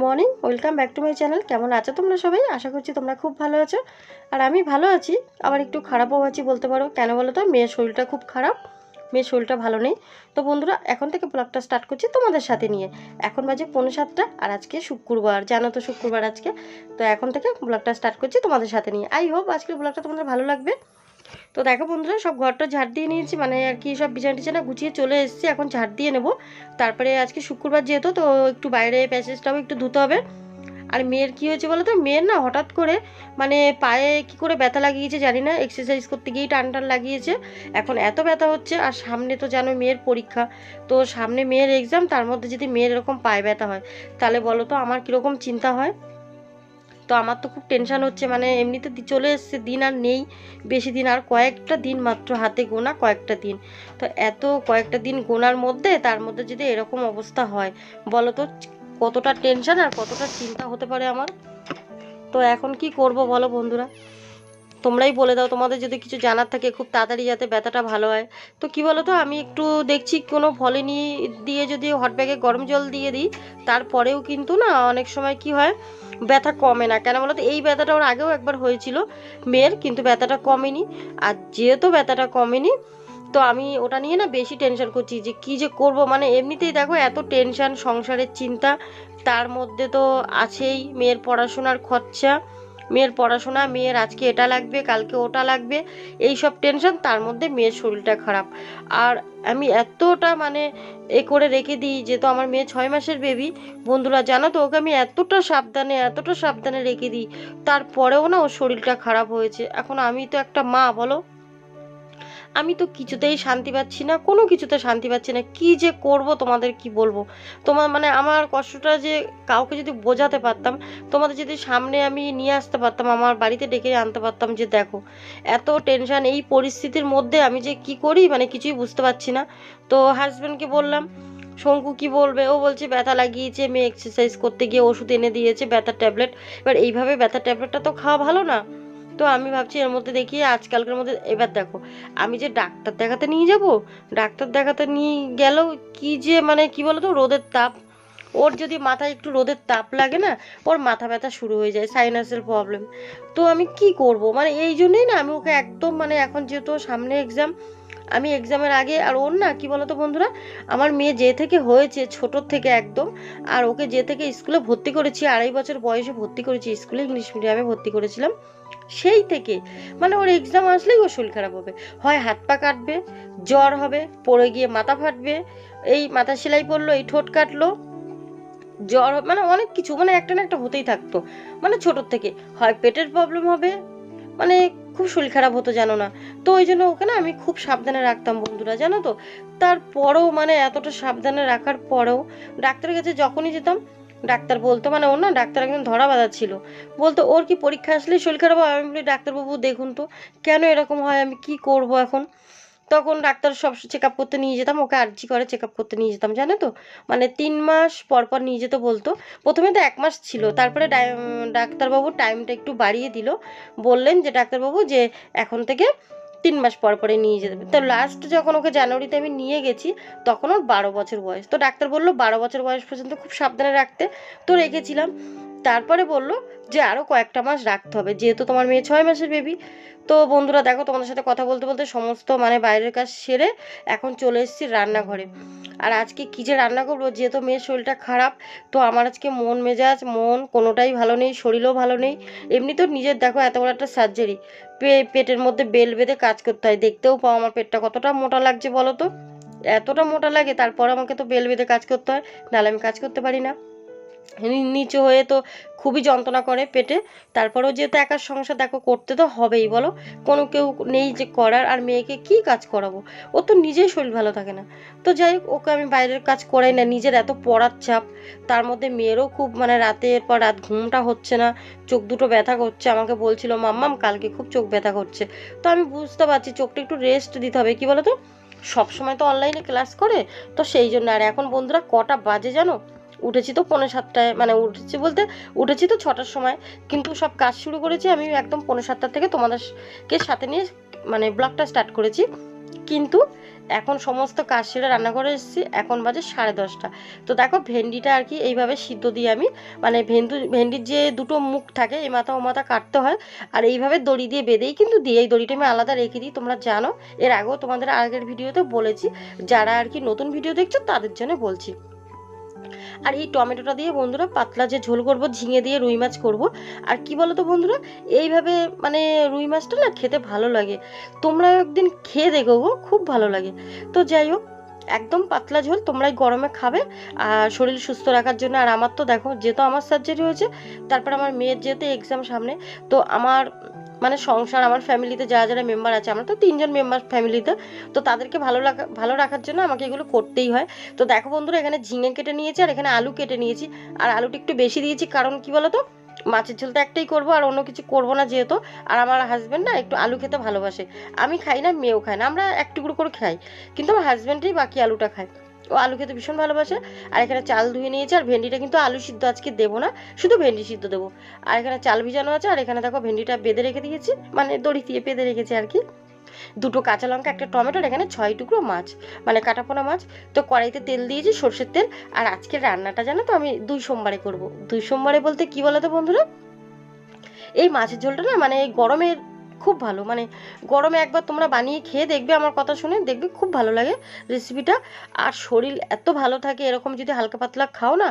Morning, welcome back to my channel. কেমন আছো তোমরা সবাই? আশা করছি তোমরা খুব ভালো আছো। আর আমি ভালো আছি, আবার একটু খারাপও আছি বলতে পারো। কেন বলো তো, মেয়ের শরীরটা খুব খারাপ, মেয়ের শরীরটা ভালো নেই। তো বন্ধুরা, এখন থেকে ব্লগটা স্টার্ট করছি তোমাদের সাথে নিয়ে। এখন বাজে 6:45 আর আজকে শুক্রবার, জানো তো শুক্রবার আজকে। তো এখন থেকে ব্লগটা স্টার্ট করছি তোমাদের সাথে নিয়ে। আই হোপ আজকের ব্লগটা তোমাদের ভালো লাগবে। তো দেখো বন্ধুরা, সব ঘরটা ঝাড় দিয়ে নিয়েছি, মানে আর কি সব বিছানা টিছানা গুছিয়ে চলে এসেছি। এখন ঝাড় দিয়ে নেব। তারপরে আজকে শুক্রবার যেহেতু, তো একটু বাইরে প্যাসেজটাও একটু ধুতে হবে। আর মেয়ের কী হয়েছে বলো তো, মেয়ের না হঠাৎ করে মানে পায়ে কি করে ব্যথা লাগিয়েছে জানি না, এক্সারসাইজ করতে গিয়েই টান টান লাগিয়েছে। এখন এত ব্যথা হচ্ছে, আর সামনে তো জানো মেয়ের পরীক্ষা, তো সামনে মেয়ের এক্সাম, তার মধ্যে যদি মেয়ের এরকম পায়ে ব্যথা হয়, তাহলে বলো তো আমার কীরকম চিন্তা হয়। তো আমার তো খুব টেনশান হচ্ছে, মানে এমনিতে চলে এসছে, দিন আর নেই বেশি দিন, আর কয়েকটা দিন মাত্র, হাতে গোনা কয়েকটা দিন। তো এত কয়েকটা দিন গোনার মধ্যে, তার মধ্যে যদি এরকম অবস্থা হয়, বলো তো কতটা টেনশান আর কতটা চিন্তা হতে পারে আমার। তো এখন কি করব বলো বন্ধুরা, তোমরাই বলে দাও, তোমাদের যদি কিছু জানার থাকে খুব তাড়াতাড়ি যাতে ব্যথাটা ভালো হয়। তো কি বলো তো, আমি একটু দেখছি কোনো ভলিনি দিয়ে যদি হট ব্যাগে গরম জল দিয়ে দিই, তারপরেও কিন্তু না অনেক সময় কি হয়, ব্যথা কমে না। কেন বলো তো, এই ব্যথাটা ওর আগেও একবার হয়েছিল মেয়ের, কিন্তু ব্যথাটা কমেনি। আর যেহেতু ব্যথাটা কমেনি, তো আমি ওটা নিয়ে না বেশি টেনশন করছি যে কী যে করব। মানে এমনিতেই দেখো এত টেনশন, সংসারের চিন্তা, তার মধ্যে তো আছেই মেয়ের পড়াশোনার খরচা, মেয়ের পড়াশোনা, মেয়ের আজকে এটা লাগবে কালকে ওটা লাগবে, এই সব টেনশন, তার মধ্যে মেয়ের শরীরটা খারাপ। আর আমি এতটা মানে করে রেখে দিই, যেহেতু আমার মেয়ে 6 মাসের বেবি, বন্ধুরা জানো তো, ওকে আমি এতটা সাবধানে রেখে দিই, তারপরেও না ওর শরীরটা খারাপ হয়েছে। এখন আমি তো একটা মা, বলো, আমি তো কিছুতেই শান্তি পাচ্ছি না, কোনো কিছুতে শান্তি পাচ্ছি না। কি যে করব তোমাদের কি বলবো। তোমার মানে আমার কষ্টটা যে কাউকে যদি বোঝাতে পারতাম, তোমাদের যদি সামনে আমি নিয়ে আসতে পারতাম, আমার বাড়িতে ডেকে আনতে পারতাম, যে দেখো এত টেনশন, এই পরিস্থিতির মধ্যে আমি যে কি করি, মানে কিছুই বুঝতে পারছি না। তো হাজব্যান্ডকে বললাম, শঙ্কু কি বলবে, ও বলছে ব্যথা লাগিয়েছে, মেয়ে এক্সারসাইজ করতে গিয়ে ওষুধ এনে দিয়েছে ব্যথার ট্যাবলেট। এবার এইভাবে ব্যথার ট্যাবলেটটা তো খাওয়া ভালো না। তো আমি ভাবছি এর মধ্যে দেখি আজকালকার মধ্যে, এবার দেখো আমি যে ডাক্তার দেখাতে নিয়ে যাব, ডাক্তার দেখাতে নিয়ে গেলেও কি যে মানে কি বলতো, রোদের তাপ, ওর যদি মাথায় একটু রোদের তাপ লাগে না, ওর মাথা ব্যথা শুরু হয়ে যায়, সাইনাসের প্রবলেম। তো আমি কি করব, মানে এই জন্যই না আমি ওকে একদম, মানে এখন যেহেতু সামনে এক্সাম, আমি এক্সামের আগে, আর ওর না কি বলতো বন্ধুরা, আমার মেয়ে যে থেকে হয়েছে ছোটোর থেকে একদম, আর ওকে যে থেকে স্কুলে ভর্তি করেছি, 2.5 বছর বয়সে ভর্তি করেছি স্কুলে, ইংলিশ মিডিয়ামে ভর্তি করেছিলাম, সেই থেকে মানে ওর এক্সাম আসলেই ওর শরীর খারাপ হবে, হয় হাত পা কাটবে, জ্বর হবে, পড়ে গিয়ে মাথা ফাটবে, এই মাথা সেলাই পড়লো, এই ঠোঁট কাটলো, জ্বর, মানে অনেক কিছু, মানে একটা না একটা হতেই থাকতো, মানে ছোটোর থেকে, হয় পেটের প্রবলেম হবে, মানে খুব শরীর খারাপ হতো জানো না। তো ওই জন্য ওকে না আমি খুব সাবধানে রাখতাম বন্ধুরা, জানো তো। তারপরেও মানে এতটা সাবধানে রাখার পরেও ডাক্তারের কাছে যখনই যেতাম, ডাক্তার বলতো, মানে ওর না ডাক্তার একদম ধরা বাঁধা ছিল, বলতো ওর কি পরীক্ষা আসলেই শরীর খারাপ হয়। আমি বলি ডাক্তারবাবু দেখুন তো কেন এরকম হয়, আমি কি করব এখন। তখন ডাক্তার সব চেক আপ করতে নিয়ে যেতাম, ওকে আর্জি করে চেক আপ করতে নিয়ে যেতাম, জানো তো। মানে 3 মাস পর পর নিয়ে যেতে বলতো। প্রথমে তো 1 মাস ছিল, তারপরে ডাক্তারবাবু টাইমটা একটু বাড়িয়ে দিল, বললেন যে ডাক্তারবাবু যে এখন থেকে 3 মাস পর পরে নিয়ে যেতে হবে। তো লাস্ট যখন ওকে জানুয়ারিতে আমি নিয়ে গেছি, তখন ওর 12 বছর বয়স। তো ডাক্তার বললো 12 বছর বয়স পর্যন্ত খুব সাবধানে রাখতে, তো রেখেছিলাম। তারপরে বললো যে আরও কয়েকটা মাস রাখতে হবে, যেহেতু তোমার মেয়ে 6 মাসের বেবি। তো বন্ধুরা দেখো, তোমাদের সাথে কথা বলতে বলতে সমস্ত মানে বাইরের কাজ সেরে এখন চলে এসেছি রান্নাঘরে। আর আজকে কী যে রান্না করবো, যেহেতু মেয়ের শরীরটা খারাপ, তো আমার আজকে মন মেজাজ মন কোনোটাই ভালো নেই, শরীরও ভালো নেই। এমনি তো নিজের দেখো এত বড় একটা সার্জারি, পেটের মধ্যে বেল বেঁধে কাজ করতে হয়, দেখতেও পাও আমার পেটটা কতটা মোটা লাগছে বলো তো। এতটা মোটা লাগে, তারপর আমাকে তো বেল বেঁধে কাজ করতে হয়, নাহলে আমি কাজ করতে পারি না। নিচু হয়ে তো খুবই যন্ত্রণা করে পেটে। তারপরেও যেহেতু একার সংসার দেখো, করতে তো হবেই বলো, কোনো কেউ নেই যে করার, আর মেয়েকে কি কাজ করাবো, ও তো নিজেই শরীর ভালো থাকে না। তো যাই হোক, ওকে আমি বাইরের কাজ করাই না, নিজের এত পড়ার চাপ, তার মধ্যে মেয়েরও খুব মানে রাতের পর রাত ঘুমটা হচ্ছে না, চোখ দুটো ব্যথা করছে, আমাকে বলছিল মাম্মাম কালকে খুব চোখ ব্যথা করছে। তো আমি বুঝতে পারছি চোখটা একটু রেস্ট দিতে হবে, কি বলো তো, সবসময় তো অনলাইনে ক্লাস করে, তো সেই জন্য। আর এখন বন্ধুরা কটা বাজে জানো, উঠেছি তো 6:45, মানে উঠেছি বলতে উঠেছি তো 6টার সময়, কিন্তু সব কাজ শুরু করেছি আমি একদম 6:45 থেকে তোমাদেরকে সাথে নিয়ে, মানে ব্লগটা স্টার্ট করেছি। কিন্তু এখন সমস্ত কাজ সেরে রান্নাঘরে এসেছি, এখন বাজে 10:30। তো দেখো ভেন্ডিটা আর কি এইভাবে সিদ্ধ দিয়ে আমি মানে ভেন্ডির যে দুটো মুখ থাকে এই মাথা ও মাথা কাটতে হয়, আর এইভাবে দড়ি দিয়ে বেঁধেই কিন্তু দিই, এই দড়িটা আমি আলাদা রেখে দিই, তোমরা জানো, এর আগেও তোমাদের আগের ভিডিওতে বলেছি, যারা আর কি নতুন ভিডিও দেখছো তাদের জন্য বলছি। আর এই টমেটোটা দিয়ে বন্ধুরা পাতলা যে ঝোল করব, ঝিঙে দিয়ে রুই মাছ করব। আর কি বলো তো বন্ধুরা, এইভাবে মানে রুই মাছটা না খেতে ভালো লাগে, তোমরা একদিন খেয়ে দেখো গো, খুব ভালো লাগে। তো যাই হোক, একদম পাতলা ঝোল, তোমরাই গরমে খাবে আর শরীর সুস্থ রাখার জন্য। আর আমার তো দেখো, যেহেতু আমার সার্জারি হয়েছে, তারপর আমার মেয়ের যেহেতু এক্সাম সামনে, তো আমার মানে সংসার, আমার ফ্যামিলিতে যারা যারা মেম্বার আছে, আমরা তো 3জন মেম্বার ফ্যামিলিতে, তো তাদেরকে ভালো রাখার জন্য আমাকে এগুলো করতেই হয়। তো দেখো বন্ধুরা, এখানে ঝিঙে কেটে নিয়েছি আর এখানে আলু কেটে নিয়েছি, আর আলুটা একটু বেশি দিয়েছি, কারণ কি বলো তো, মাছের ঝোল তো একটাই করবো আর অন্য কিছু করবো না যেহেতু। আর আমার হাজব্যান্ড না একটু আলু খেতে ভালোবাসে, আমি খাই না, মেয়েও খায় না, আমরা এক টুকরো করে খাই, কিন্তু আমার হাজব্যান্ডই বাকি আলুটা খায়, ও আলু খেতে ভীষণ ভালোবাসে। আর এখানে চাল ধুয়ে নিয়েছি, আর ভেন্ডিটা কিন্তু আলু সিদ্ধ আজকে দেবো না, শুধু ভেন্ডি সিদ্ধ দেবো। আর এখানে চাল ভিজানো আছে, আর এখানে দেখো ভেন্ডিটা বেঁধে রেখে দিয়েছি, মানে দড়ি দিয়ে বেঁধে রেখেছি আর কি। দুটো কাঁচা লঙ্কা, একটা টমেটোর, এখানে 6 টুকরো মাছ, মানে কাটাপোনা মাছ। তো কড়াইতে তেল দিয়েছি, সর্ষের তেল। আর আজকের রান্নাটা জানো তো আমি 2 সোমবারে করব। 2 সোমবারে বলতে কি বলো তো বন্ধুরা, এই মাছের ঝোলটা না মানে গরমের খুব ভালো, মানে গরমে একবার তোমরা বানিয়ে খেয়ে দেখবে, আমার কথা শুনে দেখবে খুব ভালো লাগে রেসিপিটা। আর শরীর এত ভালো থাকে এরকম যদি হালকা পাতলা খাও না,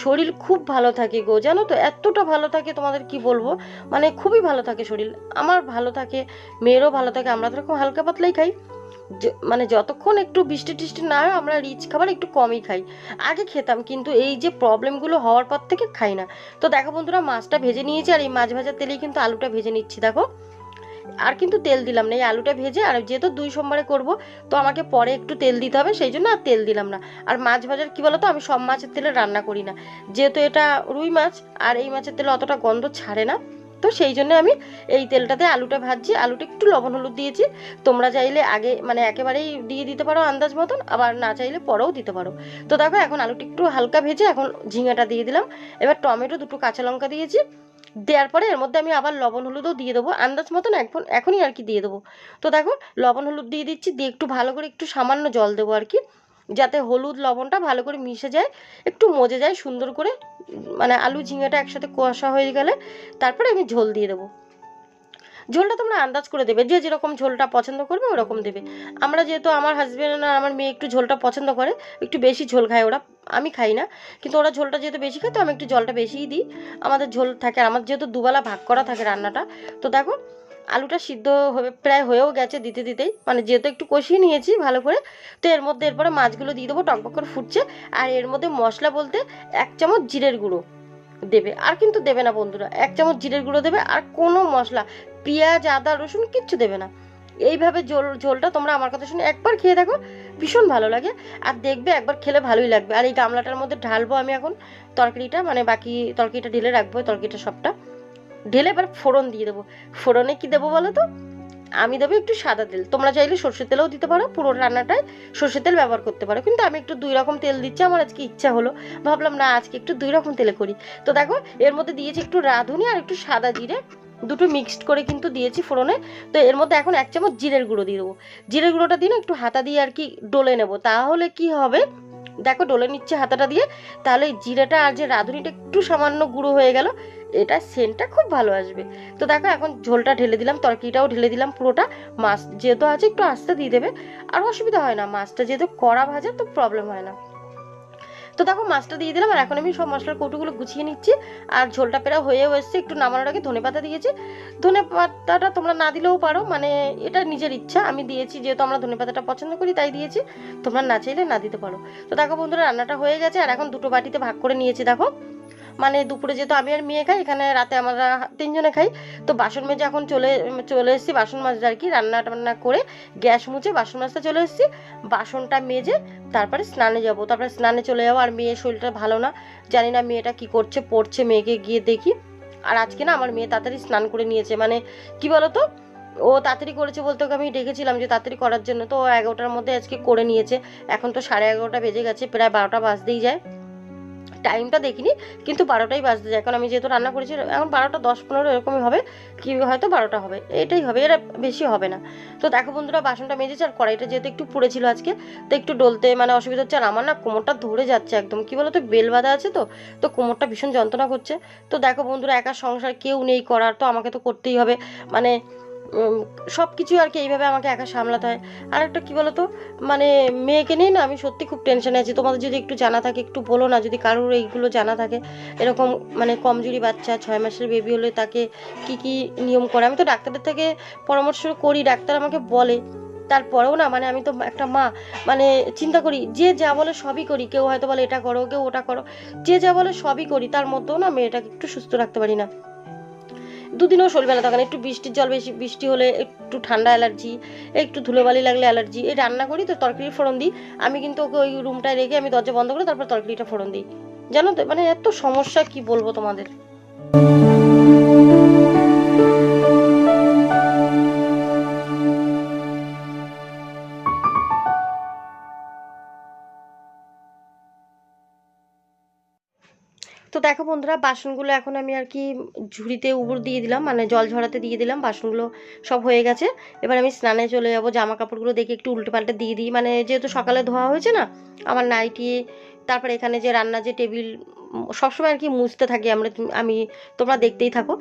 শরীর খুব ভালো থাকে গো, জানো তো, এতটা ভালো থাকে তোমাদের কি বলবো, মানে খুবই ভালো থাকে শরীর, আমার ভালো থাকে, মেয়েরও ভালো থাকে। আমরা তো এরকম হালকা পাতলাই খাই, মানে যতক্ষণ একটু বৃষ্টি টিষ্টি না হয় আমরা রিচ খাবার একটু কমই খাই, আগে খেতাম, কিন্তু এই যে প্রবলেমগুলো হওয়ার পর থেকে খাই না। তো দেখো বন্ধুরা, মাছটা ভেজে নিয়েছি, আর এই মাছ ভাজার তেলেই কিন্তু আলুটা ভেজে নিচ্ছি দেখো, আর কিন্তু তেল দিলাম না, এই আলুটা ভেজে, আর যেহেতু 2 সোমবারে করব, তো আমাকে পরে একটু তেল দিতে হবে, সেই জন্য আর তেল দিলাম না। আর মাছ ভাজার কি বলো তো, আমি সব মাছের তেলে রান্না করি না, যেহেতু এটা রুই মাছ, আর এই মাছের তেলে অতটা গন্ধ ছাড়ে না, তো সেই জন্য আমি এই তেলটাতে আলুটা ভাজছি। আলুটা একটু লবণ হলুদ দিয়েছি, তোমরা চাইলে আগে মানে একেবারেই দিয়ে দিতে পারো আন্দাজ মতন, আবার না চাইলে পরেও দিতে পারো। তো দেখো এখন আলুটা একটু হালকা ভেজে এখন ঝিঙাটা দিয়ে দিলাম, এবার টমেটো, দুটো কাঁচা লঙ্কা দিয়েছি, দেওয়ার পরে এর মধ্যে আমি আবার লবণ হলুদও দিয়ে দেবো আন্দাজ মতন, এখনই আর কি দিয়ে দেবো। তো দেখো লবণ হলুদ দিয়ে দিচ্ছি, দিয়ে একটু ভালো করে একটু সামান্য জল দেবো আর কি, যাতে হলুদ লবণটা ভালো করে মিশে যায়, একটু মজে যায় সুন্দর করে, মানে আলু ঝিঙেটা একসাথে কষা হয়ে গেলে তারপরে আমি ঝোল দিয়ে দেবো। ঝোলটা তোমরা আন্দাজ করে দেবে, যে যেরকম ঝোলটা পছন্দ করবে ওরকম দেবে। আমরা যেহেতু আমার হাজব্যান্ড আর আমার মেয়ে একটু ঝোলটা পছন্দ করে, একটু বেশি ঝোল খায় ওরা, আমি খাই না, কিন্তু ওরা ঝোলটা যেহেতু বেশি খায় তো আমি একটু জলটা বেশিই দিই। আমাদের ঝোল থাকে, আর আমার যেহেতু দুবেলা ভাগ করা থাকে রান্নাটা। তো দেখো আলুটা সিদ্ধ হয়ে প্রায় হয়েও গেছে দিতে দিতেই, মানে যেহেতু একটু কষিয়ে নিয়েছি ভালো করে। তো এর মধ্যে এরপরে মাছগুলো দিয়ে দেবো, টকবক করে ফুটছে। আর এর মধ্যে মশলা বলতে 1 চামচ জিরের গুঁড়ো দেবে, আর কিন্তু দেবে না বন্ধুরা, 1 চামচ জিরের গুঁড়ো দেবে, আর কোনো মশলা, পেঁয়াজ আদা রসুন কিচ্ছু দেবে না। এইভাবে ঝোলটা তোমরা আমার কথা শুনে একবার খেয়ে দেখো, ভীষণ ভালো লাগে, আর দেখবে একবার খেলে ভালোই লাগবে। আর এই গামলাটার মধ্যে ঢালবো আমি এখন তরকারিটা, মানে বাকি তরকারিটা ঢেলে রাখবো, তরকারিটা সবটা ঢেলে এবার ফোড়ন দিয়ে দেবো। ফোড়নে কি দেবো বলো তো, আমি দেবো একটু সাদা তেল, তোমরা চাইলে সর্ষের তেলও দিতে পারো, পুরো রান্নাটায় সর্ষের তেল ব্যবহার করতে পারো, কিন্তু আমি একটু 2 রকম তেল দিচ্ছি, আমার আজকে ইচ্ছা হলো, ভাবলাম না আজকে একটু 2 রকম তেলে করি। তো দেখো এর মধ্যে দিয়েছি একটু রাঁধুনি আর একটু সাদা জিরে, দুটো মিক্সড করে কিন্তু দিয়েছি ফোড়নে। তো এর মধ্যে এখন 1 চামচ জিরের গুঁড়ো দিয়ে দেবো, জিরের গুঁড়োটা দিয়ে না একটু হাতা দিয়ে আর কি ডলে নেবো, তাহলে কি হবে দেখো, ডলে নিচ্ছে হাতাটা দিয়ে, তাহলে জিরেটা আর যে রাঁধুনিটা একটু সামান্য গুঁড়ো হয়ে গেল, এটা সেন্টটা খুব ভালো আসবে। তো দেখো এখন ঝোলটা ঢেলে দিলাম, তরকারিটাও ঢেলে দিলাম পুরোটা, মাছ যেহেতু আছে একটু আস্তে দিয়ে দেবে, আর অসুবিধা হয় না, মাছটা যেহেতু কড়া ভাজা তো প্রবলেম হয় না। তো দেখো মাছটা দিয়ে দিলাম, আর এখন আমি সব মশলার কৌটোগুলো গুছিয়ে নিচ্ছি। আর ঝোলটা প্রায় হয়েও এসছে, একটু নামানোর আগে ধনেপাতা দিয়েছি, ধনেপাতাটা তোমরা না দিলেও পারো, মানে এটা নিজের ইচ্ছা, আমি দিয়েছি যেহেতু আমরা ধনেপাতাটা পছন্দ করি তাই দিয়েছি, তোমরা না চাইলে না দিতে পারো। তো দেখো বন্ধুরা রান্নাটা হয়ে গেছে, আর এখন দুটো বাটিতে ভাগ করে নিয়েছি দেখো, মানে দুপুরে যেহেতু আমি আর মেয়ে খাই, এখানে রাতে আমরা 3জনে খাই। তো বাসন মেজে এখন চলে চলে এসেছি, বাসন মাজতে আর কি, রান্না টান্না করে গ্যাস মুছে বাসন মাজতে চলে এসেছি, বাসনটা মেজে তারপরে স্নানে যাব, তারপরে স্নানে চলে যাবো। আর মেয়ের শরীরটা ভালো না, জানি না মেয়েটা কি করছে, পড়ছে, মেয়েকে গিয়ে দেখি। আর আজকে না আমার মেয়ে তাড়াতাড়ি স্নান করে নিয়েছে, মানে কি বলতো, ও তাড়াতাড়ি করেছে বলতে, ওকে আমি ডেকেছিলাম যে তাড়াতাড়ি করার জন্য, তো 11টার মধ্যে আজকে করে নিয়েছে। এখন তো 11:30 বেজে গেছে, প্রায় 12টা বাজতেই যায়, টাইমটা দেখিনি, কিন্তু 12টাই বাজতে যায়, এখন আমি যেহেতু রান্না করেছি এখন 12টা 10-15 এরকমই হবে, কি হয়তো 12টা হবে, এটাই হবে, এরা বেশি হবে না। তো দেখো বন্ধুরা বাসনটা মেজেছি, আর কড়াইটা যেহেতু একটু পুড়েছিল আজকে, তো একটু ডলতে মানে অসুবিধা হচ্ছে। আর আমার না কোমরটা ধরে যাচ্ছে একদম, কি বলো তো বেল বাঁধা আছে, তো কোমরটা ভীষণ যন্ত্রণা করছে। তো দেখো বন্ধুরা একা সংসার, কেউ নেই করার, তো আমাকে তো করতেই হবে, মানে সব কিছু আর কি এইভাবে আমাকে একা সামলাতে হয়। আর একটা কী বলো তো, মানে মেয়েকে নিয়ে না আমি সত্যি খুব টেনশনে আছি। তোমাদের যদি একটু জানা থাকে একটু বলো না, যদি কারোর এইগুলো জানা থাকে, এরকম মানে কমজোরি বাচ্চা 6 মাসের বেবি হলে তাকে কি কি নিয়ম করে। আমি তো ডাক্তারের থেকে পরামর্শ করি, ডাক্তার আমাকে বলে, তারপরেও না মানে আমি তো একটা মা, মানে চিন্তা করি যে যা বলে সবই করি। কেউ হয়তো বলে এটা করো, কেউ ওটা করো, যে যা বলে সবই করি, তার মধ্যেও না মেয়েটাকে একটু সুস্থ রাখতে পারি না। দুদিনও শরীর ভালো থাকে না, একটু বৃষ্টির জল, বেশি বৃষ্টি হলে একটু ঠান্ডা অ্যালার্জি, একটু ধুলোবালি লাগলে অ্যালার্জি। এই রান্না করি তো তরকারি ফোড়ন দিই, আমি কিন্তু ওকে ওই রুমটায় রেখে আমি দরজা বন্ধ করে তারপর তরকারিটা ফোড়ন দিই। জানো তো মানে এত সমস্যা, কি বলবো তোমাদের। তো দেখো বন্ধুরা বাসনগুলো এখন আমি আর কি ঝুড়িতে উপর দিয়ে দিলাম, মানে জল ঝরাতে দিয়ে দিলাম, বাসনগুলো সব হয়ে গেছে। এবার আমি স্নানে চলে যাবো, জামা কাপড়গুলো দেখে একটু উল্টে পাল্টে দিয়ে দিই, মানে যেহেতু সকালে ধোয়া হয়েছে না আমার নাইটি, তারপরে এখানে যে রান্না যে টেবিল, সবসময় আর কি মুছতে থাকি আমি, তোমরা দেখতেই থাকো,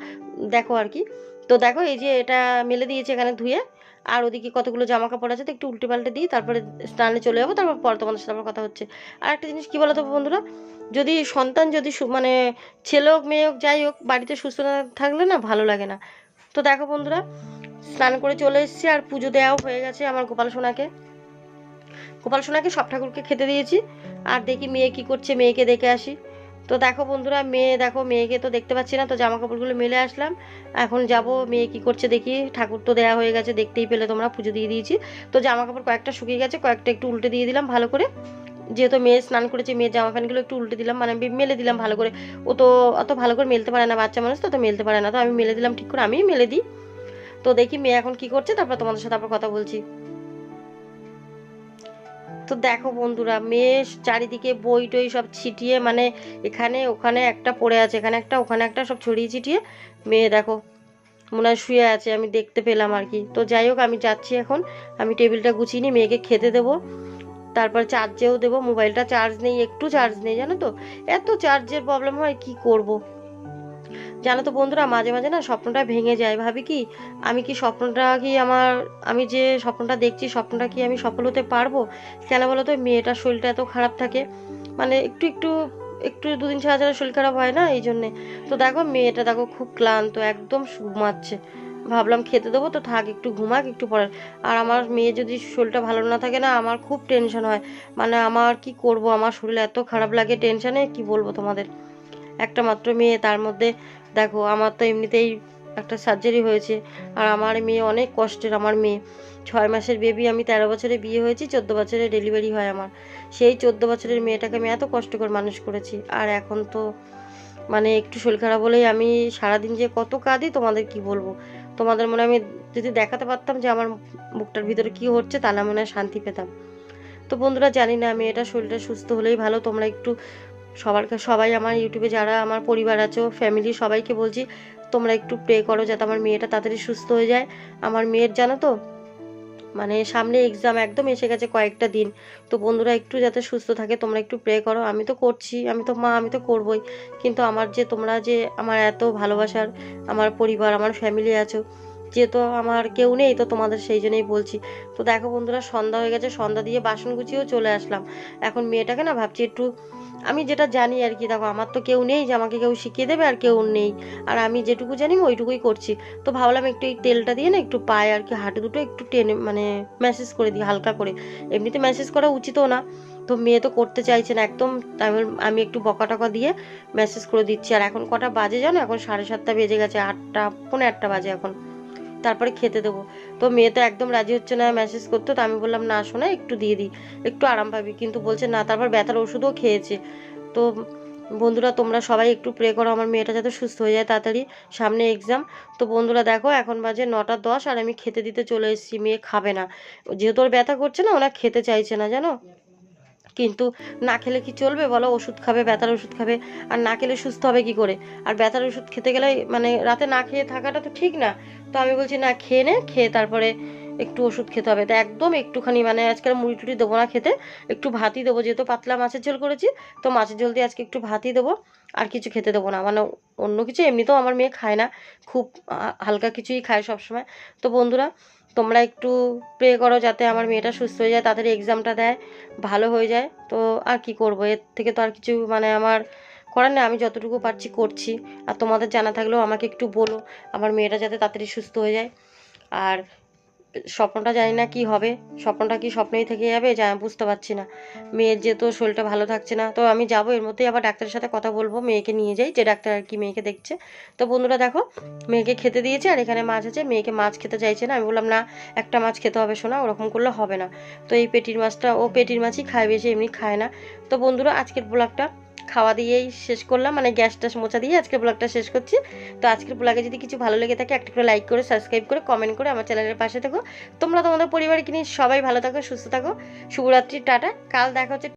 দেখো আর কি। তো দেখো এই যে এটা মেলে দিয়েছে এখানে ধুয়ে, আর ওদিকে কতগুলো জামা কাপড় আছে, তো একটু উল্টে পাল্টে দিই, তারপরে স্নানে চলে যাবো, তারপর পরে তোমাদের সাথে আমার কথা হচ্ছে। আর একটা জিনিস কী বলো তো বন্ধুরা, যদি সন্তান যদি মানে ছেলে হোক মেয়ে হোক যাই হোক, বাড়িতে সুস্থ না থাকলে না ভালো লাগে না। তো দেখো বন্ধুরা স্নান করে চলে এসেছি, আর পুজো দেওয়াও হয়ে গেছে আমার গোপাল সোনাকে সব ঠাকুরকে খেতে দিয়েছি। আর দেখি মেয়ে কি করছে, মেয়েকে দেখে আসি। তো দেখো বন্ধুরা মেয়েকে তো দেখতে পাচ্ছি না, তো জামা কাপড়গুলো মেলে আসলাম, এখন যাব মেয়ে কি করছে দেখি। ঠাকুর তো দেওয়া হয়ে গেছে, দেখতেই পেলে তোমরা, পুজো দিয়ে দিয়েছি। তো জামা কাপড় কয়েকটা শুকিয়ে গেছে, কয়েকটা একটু উল্টে দিয়ে দিলাম ভালো করে, যেহেতু মেয়ে স্নান করেছে, মেয়ের জামা প্যান্টগুলো একটু উল্টে দিলাম, মানে মেলে দিলাম ভালো করে। ও তো অত ভালো করে মেলতে পারে না, বাচ্চা মানুষ তো মেলতে পারে না, তো আমি মেলে দিলাম ঠিক করে, আমিই মেলে দিই। তো দেখি মেয়ে এখন কি করছে, তারপর তোমাদের সাথে আবার কথা বলছি। তো দেখো বন্ধুরা মেয়ে চারিদিকে বই টই সব ছিটিয়ে, মানে এখানে ওখানে একটা পড়ে আছে, এখানে একটা ওখানে একটা, সব ছড়িয়ে ছিটিয়ে মেয়ে দেখো মনে হয় শুয়ে আছে, আমি দেখতে পেলাম আর কি। তো যাই হোক আমি যাচ্ছি এখন, আমি টেবিলটা গুছিয়ে নিই, মেয়েকে খেতে দেবো, তারপর চার্জেও দেবো। মোবাইলটা চার্জ নেই, একটু চার্জ নেই, জানো তো এত চার্জের প্রবলেম হয়, কি করব। জানো তো বন্ধুরা মাঝে মাঝে না স্বপ্নটা ভেঙে যায়, ভাবি কি আমি কি স্বপ্নটা কি আমার, আমি যে স্বপ্নটা দেখছি স্বপ্নটা কি আমি সফল হতে পারবো। কেন বলো তো, মেয়েটার শরীরটা এত খারাপ থাকে, মানে একটু একটু একটু দুদিন ছাড়া ছাড়া শরীর খারাপ হয় না, এই জন্যে। তো দেখো মেয়েটা দেখো খুব ক্লান্ত, একদম ঘুমাচ্ছে। ভাবলাম খেতে দেবো, তো থাক একটু ঘুমাক একটু পরে। আর আমার মেয়ে যদি শরীরটা ভালো না থাকে না, আমার খুব টেনশন হয়, মানে আমার কি করব, আমার শরীর এত খারাপ লাগে টেনশনে, কি বলবো তোমাদের। একটা মাত্র মেয়ে, তার মধ্যে দেখো আমার তো এমনিতেই একটা সার্জারি হয়েছে, আর আমার মেয়ে অনেক কষ্টের, আমার মেয়ে 6 মাসের বেবি, আমি 13 বছরে বিয়ে হয়েছি, 14 বছরে ডেলিভারি হয় আমার। সেই 14 বছরের মেয়েটাকে আমি এত কষ্ট করে মানুষ করেছি, আর এখন তো মানে একটু শরীর খারাপ হলেই আমি সারাদিন যে কত কাঁদি তোমাদের কি বলবো। তোমাদের মনে আমি যদি দেখাতে পারতাম যে আমার বুকটার ভিতরে কি হচ্ছে, তাহলে মনে হয় শান্তি পেতাম। তো বন্ধুরা জানি না আমি এটা শরীরটা সুস্থ হলেই ভালো, তোমরা একটু সবাই আমার ইউটিউবে যারা আমার পরিবার আছো ফ্যামিলি সবাইকে বলছি তোমরা একটু প্রে করো যাতে আমার মেয়েটা তাড়াতাড়ি সুস্থ হয়ে যায়। আমার মেয়ের জানো তো মানে সামনে এক্সাম একদম এসে গেছে কয়েকটা দিন, তো বন্ধুরা একটু যাতে সুস্থ থাকে তোমরা একটু প্রে করো। আমি তো করছি, আমি তো মা, আমি তো করবই, কিন্তু আমার যে তোমরা যে আমার এত ভালোবাসার আমার পরিবার আমার ফ্যামিলি আছো, যেহেতু আমার কেউ নেই, তো তোমাদের সেই জন্যই বলছি। তো দেখো বন্ধুরা সন্ধ্যা হয়ে গেছে, সন্ধ্যা দিয়ে বাসন গুছিয়েও চলে আসলাম। এখন মেয়েটাকে না ভাবছি একটু, আমি যেটা জানি আর কি, দেখো আমার তো কেউ নেই যে আমাকে কেউ শিখিয়ে দেবে, আর কেউ নেই, আর আমি যেটুকু জানি ওইটুকুই করছি। তো ভাবলাম একটু এই তেলটা দিয়ে না একটু পায়ে আর কি হাঁটু দুটো একটু টেনে মানে ম্যাসেজ করে দিই হালকা করে, এমনিতে ম্যাসেজ করা উচিতও না, তো মেয়ে তো করতে চাইছে না একদম, আমি একটু বকা টকা দিয়ে ম্যাসেজ করে দিচ্ছি। আর এখন কটা বাজে জানো, এখন 7:30 বেজে গেছে, 8টা পৌনে 8টা বাজে এখন, তারপরে খেতে দেবো। তো মেয়ে তো একদম রাজি হচ্ছে না মেসেজ করতে, তো আমি বললাম না শোনা একটু দিয়ে দিই একটু আরাম পাবি, কিন্তু বলছে না, তারপর ব্যথার ওষুধও খেয়েছে। তো বন্ধুরা তোমরা সবাই একটু প্রে করো আমার মেয়েটা যাতে সুস্থ হয়ে যায় তাড়াতাড়ি, সামনে এক্সাম। তো বন্ধুরা দেখো এখন বাজে 9টা 10, আর আমি খেতে দিতে চলে এসেছি, মেয়ে খাবে না, যেহেতু ওর ব্যথা করছে না, ওরা খেতে চাইছে না জানো। কিন্তু না খেলে কি চলবে বলো, ওষুধ খাবে, ব্যথার ওষুধ খাবে, আর না খেলে সুস্থ হবে কি করে। আর ব্যথার ওষুধ খেতে গেলে মানে রাতে না খেয়ে থাকাটা তো ঠিক না। তো আমি বলছি না খেয়ে নে, খেয়ে তারপরে একটু ওষুধ খেতে হবে। তো একদম একটুখানি মানে আজকাল মুড়ি টুড়ি দেবো না খেতে, একটু ভাতই দেবো, যেহেতু পাতলা মাছের ঝোল করেছি তো মাছের ঝোল দিয়ে আজকে একটু ভাতই দেবো, আর কিছু খেতে দেবো না। মানে অন্য কিছু এমনিতেও আমার মেয়ে খায় না, খুব হালকা কিছুই খায় সবসময়। তো বন্ধুরা তোমরা একটু প্রে করো যাতে আমার মেয়েটা সুস্থ হয়ে যায়, তাড়াতাড়ি এক্সামটা দেয়, ভালো হয়ে যায়। তো আর কি করব, এর থেকে তো আর কিছু মানে আমার করার নেই, আমি যতটুকু পারছি করছি। আর তোমাদের জানা থাকলেও আমাকে একটু বলো আমার মেয়েটা যাতে তাড়াতাড়ি সুস্থ হয়ে যায়। আর স্বপ্নটা জানি না কি হবে, স্বপ্নটা কি স্বপ্নই থেকে যাবে যা বুঝতে পারছি না। মেয়ের যেহেতু শরীরটা ভালো থাকছে না, তো আমি যাবো এর মধ্যেই আবার ডাক্তারের সাথে কথা বলবো, মেয়েকে নিয়ে যাই, যে ডাক্তার আর কি মেয়েকে দেখছে। তো বন্ধুরা দেখো মেয়েকে খেতে দিয়েছে, আর এখানে মাছ আছে, মেয়েকে মাছ খেতে চাইছে না, আমি বললাম না একটা মাছ খেতে হবে শোনা, ওরকম করলে হবে না। তো এই পেটির মাছটা, ও পেটির মাছই খায় বেশি, এমনি খায় না। তো বন্ধুরা আজকের ব্লগটা খাওয়া দিয়েই শেষ করলাম, মানে গ্যাস ট্যাস মোছা দিয়ে আজকের ব্লগটা শেষ করছি। তো আজকের ব্লগে যদি কিছু ভালো লেগে থাকে একটা করে লাইক করে, সাবস্ক্রাইব করে, কমেন্ট করে আমার চ্যানেলের পাশে থেকো। তোমরা তোমাদের পরিবারকে নিয়ে সবাই ভালো থাকো, সুস্থ থাকো। শুভরাত্রি, টাটা, কাল দেখা হচ্ছে।